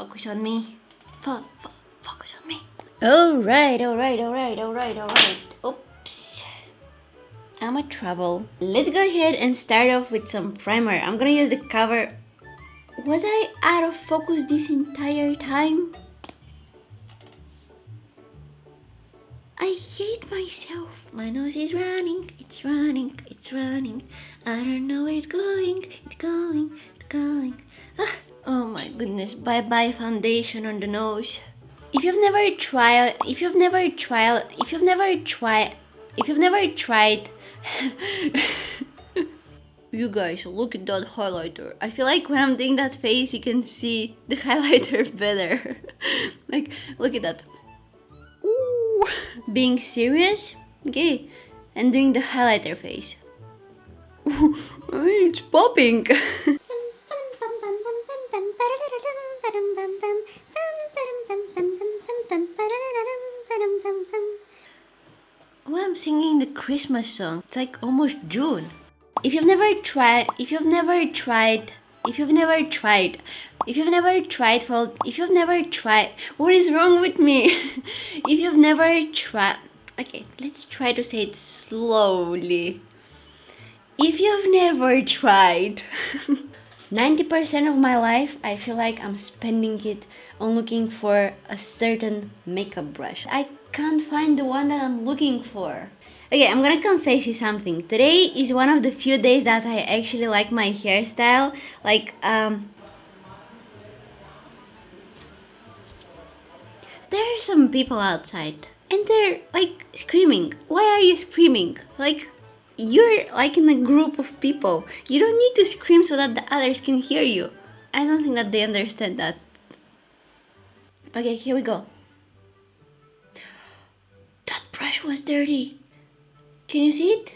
Focus on me. Focus on me. Alright. Oops. I'm in trouble. Let's go ahead and start off with some primer. I'm gonna use the cover. Was I out of focus this entire time? I hate myself. My nose is running. It's running. I don't know where it's going. It's going. Oh my goodness. Bye foundation on the nose. If you've never tried you guys, look at that highlighter. I feel like when I'm doing that face, you can see the highlighter better. Like, look at that. Ooh. Being serious? Okay. And doing the highlighter face. It's popping. Well, I'm singing the Christmas song. It's like almost June. If you've never tried, what is wrong with me? If you've never tried, okay, let's try to say it slowly. If you've never tried, 90% of my life, I feel like I'm spending it on looking for a certain makeup brush. I can't find the one that I'm looking for. Okay, I'm gonna confess you something. Today is one of the few days that I actually like my hairstyle. Like, there are some people outside and they're like screaming. Why are you screaming? Like, you're like in a group of people. You don't need to scream so that the others can hear you. I don't think that they understand that. Okay, here we go. That brush was dirty. Can you see it?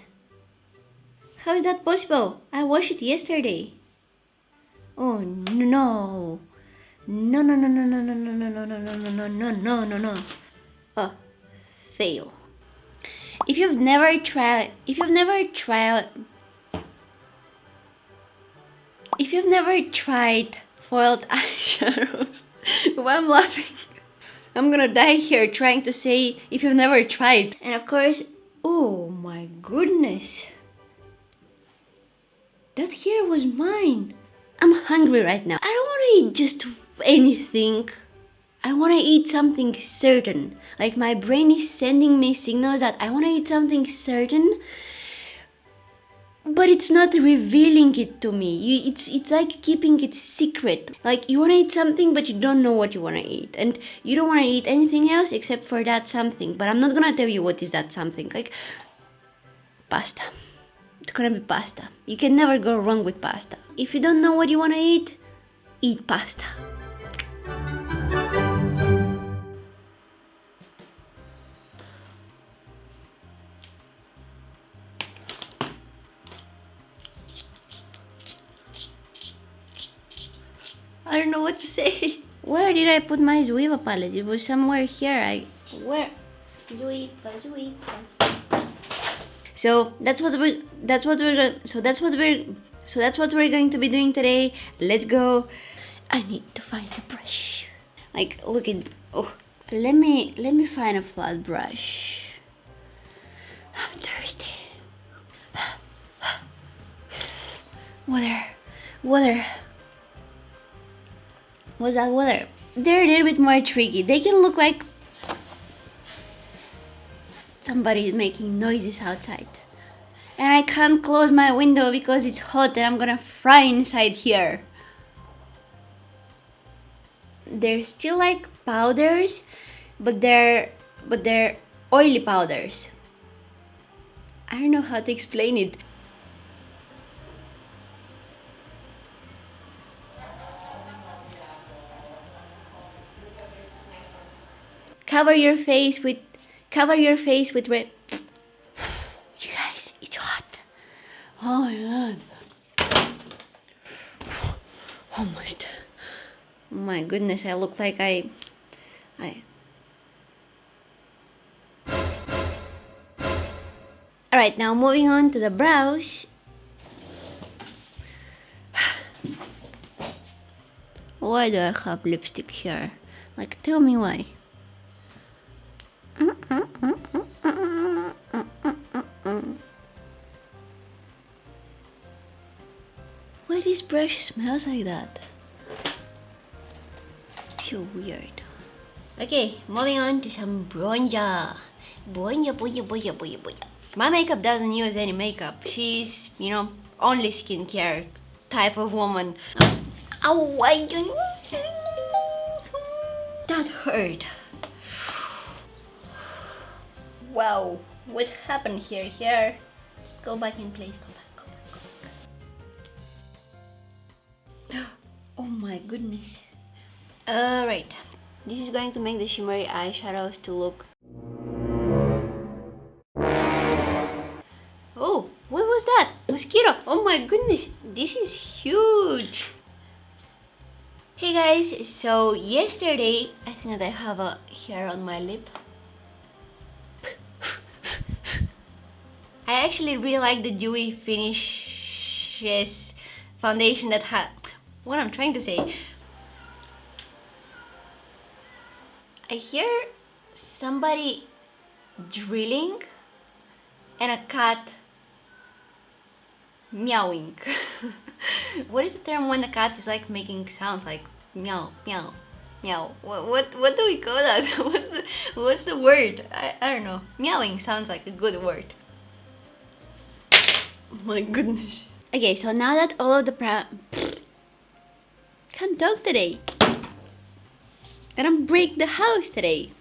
How is that possible? I washed it yesterday. Oh no. No. Oh, fail. If you've never tried foiled eyeshadows, why I'm laughing? I'm gonna die here trying to say if you've never tried. And of course, oh my goodness. That hair was mine. I'm hungry right now. I don't want to eat just anything. I want to eat something certain. Like my brain is sending me signals that I want to eat something certain, but it's not revealing it to me. It's like keeping it secret. Like you want to eat something, but you don't know what you want to eat. And you don't want to eat anything else except for that something. But I'm not going to tell you what is that something. Like pasta. It's going to be pasta. You can never go wrong with pasta. If you don't know what you want to eat pasta. I don't know what to say. Where did I put my Zuiva palette? It was somewhere here. Where? Zuiva. So that's what we're going to be doing today. Let's go. I need to find a brush. Like, look at, oh, let me find a flat brush. I'm thirsty. Water. What's that water? They're a little bit more tricky. They can look like somebody is making noises outside. And I can't close my window because it's hot and I'm gonna fry inside here. They're still like powders, but they're oily powders. I don't know how to explain it. Cover your face with red. You guys, it's hot. Oh my god. Almost. Oh my goodness, I look like I Alright, now moving on to the brows. Why do I have lipstick here? Like, tell me why. Why this brush smells like that? So weird. Okay, moving on to some bronzer. Bronzer. My makeup doesn't use any makeup. She's, only skincare type of woman. Oh, why you... That hurt. Wow, what happened here? Just go back in place. Go back. Oh my goodness. Alright, this is going to make the shimmery eyeshadows to look... Oh, what was that? Mosquito! Oh my goodness, this is huge! Hey guys, so yesterday, I think that I have a hair on my lip. I actually really like the dewy finishes foundation that had... What I'm trying to say... I hear somebody drilling and a cat meowing. What is the term when the cat is like making sounds like meow, meow, meow? What do we call that? What's the word? I don't know. Meowing sounds like a good word. Oh my goodness. Okay, so now that all of the can't talk today. Gonna break the house today.